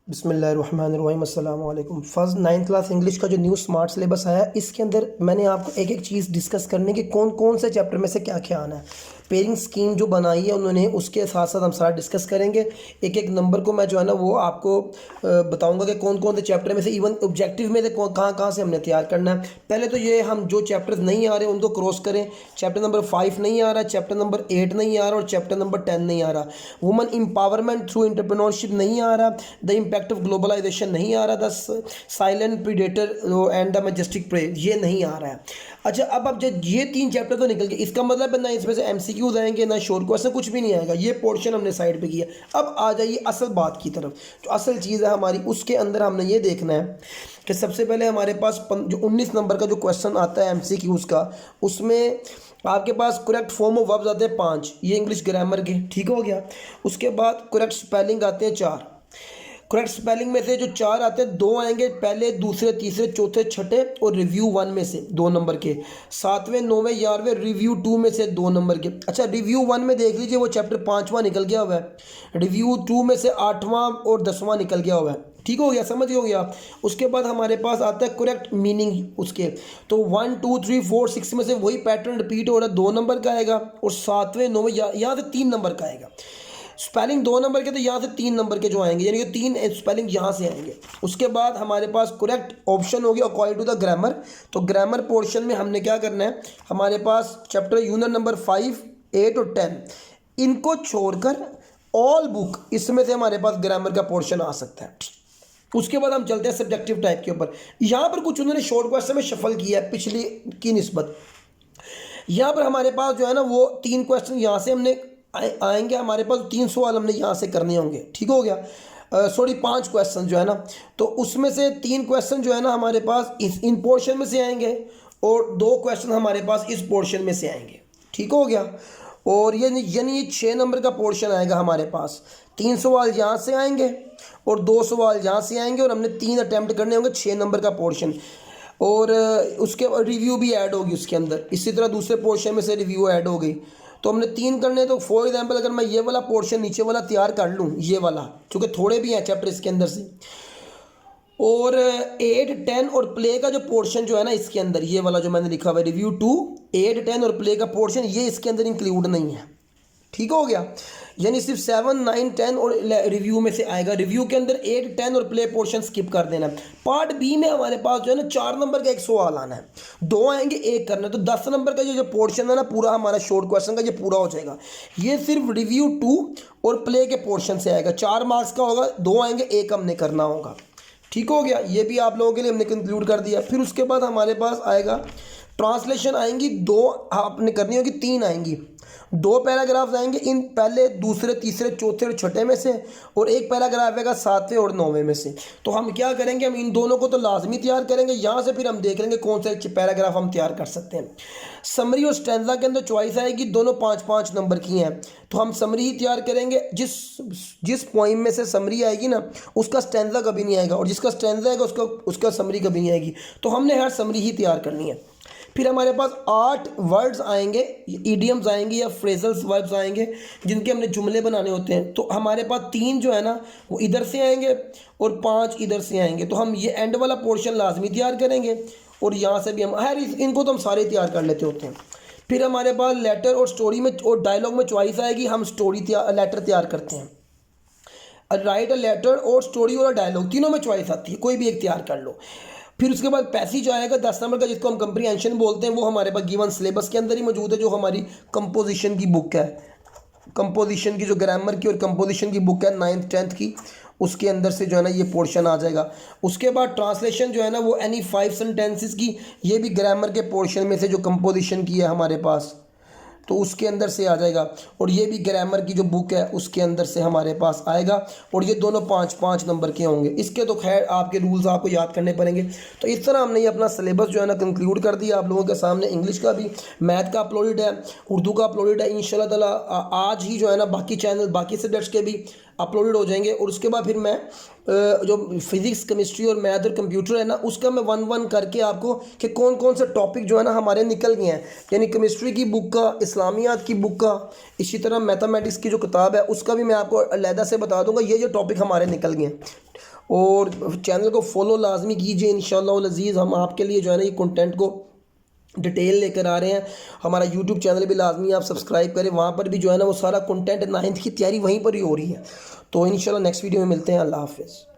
बिस्मिल्लाहिर्रहमानिर्रहीम अस्सलाम वालेकुम। फर्स्ट 9th क्लास इंग्लिश का जो न्यू स्मार्ट सिलेबस आया है, इसके अंदर मैंने आपको एक एक चीज़ डिस्कस करने की कौन कौन से चैप्टर में से क्या क्या आना है। पेयरिंग स्कीम जो बनाई है उन्होंने, उसके साथ साथ हम सारा डिस्कस करेंगे। एक एक नंबर को मैं जो है ना वो आपको बताऊंगा कि कौन कौन से चैप्टर में से, इवन ऑब्जेक्टिव में से कहाँ कहाँ से हमने तैयार करना है। पहले तो ये हम जो चैप्टर्स नहीं आ रहे उनको क्रॉस करें। चैप्टर नंबर 5 नहीं आ रहा, चैप्टर नंबर 8 नहीं आ रहा और चैप्टर नंबर 10 नहीं आ रहा। वुमेन एम्पावरमेंट थ्रू एंटरप्रेन्योरशिप नहीं आ रहा। द इम्पैक्ट ऑफ ग्लोबलाइजेशन नहीं आ रहा। The silent predator and the majestic prey, ये नहीं आ रहा है। अच्छा, अब जब ये 3 चैप्टर तो निकल गए, इसका मतलब है ना इसमें से एमसीक्यूज आएंगे ना शॉर्ट क्वेश्चन, कुछ भी नहीं आएगा। ये पोर्शन हमने साइड पे किया। अब आ जाइए असल बात की तरफ, जो असल चीज़ है हमारी, उसके अंदर हमने ये देखना है कि सबसे पहले हमारे पास जो 19 नंबर का जो क्वेश्चन आता है एमसीक्यूज का, उसमें आपके पास करेक्ट फॉर्म ऑफ वर्ब्स आते हैं 5, ये इंग्लिश ग्रामर के, ठीक हो गया। उसके बाद करेक्ट स्पेलिंग आते हैं 4। करेक्ट स्पेलिंग में से जो 4 आते हैं, 2 आएंगे पहले, दूसरे, तीसरे, चौथे, छठे, और रिव्यू 1 में से 2 नंबर के, 7वें, 9वें, 11वें, रिव्यू 2 में से 2 नंबर के। अच्छा, रिव्यू 1 में देख लीजिए वो चैप्टर 5वां निकल गया हुआ है। रिव्यू 2 में से 8वां और 10वां निकल गया हुआ है, ठीक हो गया, समझ हो गया। उसके बाद हमारे पास आता है करेक्ट मीनिंग उसके, तो 1 2 3 4 6 में से वही पैटर्न रिपीट हो रहा है, 2 नंबर का आएगा, और 7वें 9वें यहाँ से 3 नंबर का आएगा। स्पेलिंग 2 नंबर के, तो यहाँ से 3 नंबर के जो आएंगे, यानी कि 3 स्पेलिंग यहाँ से आएंगे। उसके बाद हमारे पास करेक्ट ऑप्शन हो गया अकॉर्डिंग टू द ग्रामर। तो ग्रामर पोर्शन में हमने क्या करना है, हमारे पास चैप्टर यूनिट नंबर 5, 8 और 10, इनको छोड़कर ऑल बुक, इसमें से हमारे पास ग्रामर का पोर्शन आ सकता है। उसके बाद हम चलते हैं सब्जेक्टिव टाइप के ऊपर। यहाँ पर कुछ उन्होंने शॉर्ट क्वेश्चन में शफल किया है पिछली की निस्बत। यहाँ पर हमारे पास जो है ना वो 3 क्वेश्चन यहाँ से हमने आएंगे, हमारे पास 3 सवाल हमने यहाँ से करने होंगे, ठीक हो गया। सॉरी 5 क्वेश्चन जो है ना, तो उसमें से 3 क्वेश्चन जो है ना हमारे पास इन पोर्शन में से आएंगे, और 2 क्वेश्चन हमारे पास इस पोर्शन में से आएंगे, ठीक हो गया। और ये यानी ये 6 नंबर का पोर्शन आएगा हमारे पास। 3 सवाल यहाँ से आएंगे और 2 सवाल यहाँ से आएंगे, और हमने 3 अटैम्प्ट करने होंगे, 6 नंबर का पोर्शन। और उसके रिव्यू भी ऐड होगी उसके अंदर, इसी तरह दूसरे पोर्शन में से रिव्यू ऐड हो गई। तो हमने 3 करने, तो फॉर एग्जांपल अगर मैं ये वाला पोर्शन नीचे वाला तैयार कर लूँ, ये वाला, क्योंकि थोड़े भी हैं चैप्टर इसके अंदर से, और 8 10 और प्ले का जो पोर्शन जो है ना इसके अंदर, ये वाला जो मैंने लिखा हुआ है रिव्यू 2, 8 10 और प्ले का पोर्शन, ये इसके अंदर इंक्लूड नहीं है, ठीक हो गया। यानी सिर्फ 7 9 10 और रिव्यू में से आएगा। रिव्यू के अंदर 8 10 और प्ले पोर्शन स्किप कर देना। पार्ट बी में हमारे पास जो है ना 4 नंबर का एक सवाल आना है, 2 आएंगे, 1 करना है, तो 10 नंबर का जो पोर्शन है ना पूरा हमारा शॉर्ट क्वेश्चन का ये पूरा हो जाएगा। ये सिर्फ रिव्यू 2 और प्ले के पोर्शन से आएगा, 4 मार्क्स का होगा, 2 आएंगे, 1 हमने करना होगा, ठीक हो गया। ये भी आप लोगों के लिए हमने कंक्लूड कर दिया। फिर उसके बाद हमारे पास आएगा ट्रांसलेशन आएंगी, 2 आपने करनी होगी, 3 आएंगी। 2 पैराग्राफ्स आएंगे इन पहले, दूसरे, तीसरे, चौथे और छठे में से, और 1 पैराग्राफ आएगा 7वें और 9वें में से। तो हम क्या करेंगे, हम इन दोनों को तो लाजमी तैयार करेंगे, यहाँ से फिर हम देख लेंगे कौन से पैराग्राफ हम तैयार कर सकते हैं। समरी और स्टैंजा के अंदर चॉइस आएगी, दोनों 5-5 नंबर की हैं, तो हम समरी ही तैयार करेंगे। जिस पॉइंट में से समरी आएगी ना उसका स्टैंजा कभी नहीं आएगा, और जिसका स्टैंजा आएगा उसका समरी कभी नहीं आएगी, तो हमने हर समरी ही तैयार करनी है। फिर हमारे पास 8 वर्ड्स आएंगे, ईडियम्स आएंगे या फ्रेजल्स वर्ब्स आएंगे, जिनके हमने जुमले बनाने होते हैं। तो हमारे पास 3 जो है ना वो इधर से आएंगे और 5 इधर से आएंगे, तो हम ये एंड वाला पोर्शन लाजमी तैयार करेंगे, और यहाँ से भी हम इनको तो हम सारे तैयार कर लेते होते हैं। फिर हमारे पास लेटर और स्टोरी में और डायलॉग में चॉइस आएगी, हम लेटर तैयार करते हैं। राइट अ लेटर और स्टोरी और डायलॉग, तीनों में चॉइस आती है, कोई भी एक तैयार कर लो। फिर उसके बाद पैसेज आएगा 10 नंबर का, जिसको हम कंप्रीहेंशन बोलते हैं, वो हमारे पास गिवन सिलेबस के अंदर ही मौजूद है, जो हमारी कंपोजिशन की बुक है, कंपोजिशन की जो ग्रामर की और कंपोजिशन की बुक है 9th 10th की, उसके अंदर से जो है ना ये पोर्शन आ जाएगा। उसके बाद ट्रांसलेशन जो है ना वो एनी 5 सेंटेंसेस की, ये भी ग्रामर के पोर्शन में से जो कंपोजिशन की है हमारे पास, तो उसके अंदर से आ जाएगा। और ये भी ग्रामर की जो बुक है उसके अंदर से हमारे पास आएगा, और ये दोनों 5-5 नंबर के होंगे। इसके तो खैर आपके रूल्स आपको याद करने पड़ेंगे। तो इस तरह हमने ये अपना सिलेबस जो है ना कंक्लूड कर दिया आप लोगों के सामने। इंग्लिश का भी, मैथ का अपलोडेड है, उर्दू का अपलोडेड है, इंशाल्लाह ताला आज ही जो है ना बाकी चैनल बाकी सब्जेक्ट्स के भी अपलोडेड हो जाएंगे। और उसके बाद फिर मैं जो फिज़िक्स, केमिस्ट्री और मैथ और कंप्यूटर है ना उसका मैं 1-1 करके आपको कि कौन कौन से टॉपिक जो है ना हमारे निकल गए हैं, यानी केमिस्ट्री की बुक का, इस्लामियात की बुक का, इसी तरह मैथमेटिक्स की जो किताब है उसका भी मैं आपको अलहदा से बता दूंगा ये टॉपिक हमारे निकल गए हैं। और चैनल को फॉलो लाजमी कीजिए। इंशाअल्लाह अज़ीज़ हम आपके लिए जो है ना ये कंटेंट को डिटेल लेकर आ रहे हैं। हमारा यूट्यूब चैनल भी लाजमी आप सब्सक्राइब करें, वहाँ पर भी जो है ना वो सारा कंटेंट 9th की तैयारी वहीं पर ही हो रही है। तो इंशाल्लाह नेक्स्ट वीडियो में मिलते हैं। अल्लाह हाफिज़।